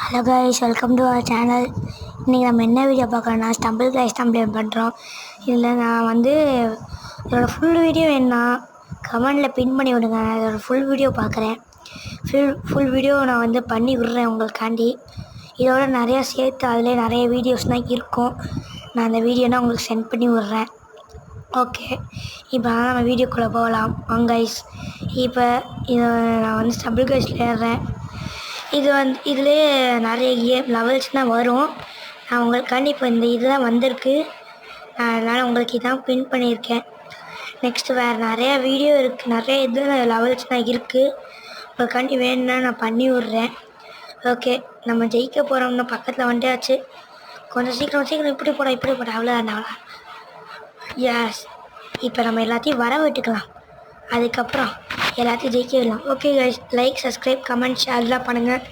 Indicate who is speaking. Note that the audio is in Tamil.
Speaker 1: Hello guys, welcome to our channel. இன்றைக்கி நம்ம என்ன வீடியோ பார்க்குறோன்னா ஸ்டம்பிள் கிளாஸ் தான் ப்ளே பண்ணுறோம். இதில் நான் இதோடய ஃபுல் வீடியோ வேணுன்னா கமெண்டில் பின் பண்ணி விடுங்க. நான் இதோடய ஃபுல் வீடியோ பார்க்குறேன். ஃபுல் வீடியோ நான் பண்ணி விடுறேன் உங்களுக்காண்டி. இதோட நிறையா சேர்த்து அதிலே நிறைய வீடியோஸ்லாம் இருக்கும். நான் அந்த வீடியோனால் உங்களுக்கு சென்ட் பண்ணி விட்றேன். ஓகே, இப்போ நம்ம வீடியோக்குள்ளே போகலாம் வாங்க கைஸ். இப்போ இதை நான் ஸ்டம்பிள் கிளாஸ் விளையாடுறேன். இதிலே நிறைய கேம் லெவல்ஸ்லாம் வரும். நான் உங்களுக்காண்டி இப்போ இந்த இதுதான் வந்திருக்கு. அதனால் உங்களுக்கு இதான் பின் பண்ணியிருக்கேன். நெக்ஸ்ட்டு வேறு நிறையா வீடியோ இருக்குது, நிறைய லெவல்ஸ்லாம் இருக்குது. உங்களுக்காண்டி வேணும்னா நான் பண்ணி விட்றேன். ஓகே, நம்ம ஜெயிக்க போகிறோம்னா பக்கத்தில் வந்துட்டாச்சு. கொஞ்சம் சீக்கிரம் இப்படி போட அவ்வளோதான். எஸ், இப்போ நம்ம எல்லாத்தையும் வர விட்டுக்கலாம். அதுக்கப்புறம் எல்லாத்தையும் ஜெயிக்க விடலாம். Okay guys, like, subscribe, comment, ஷேர்லாம் பண்ணுங்கள்.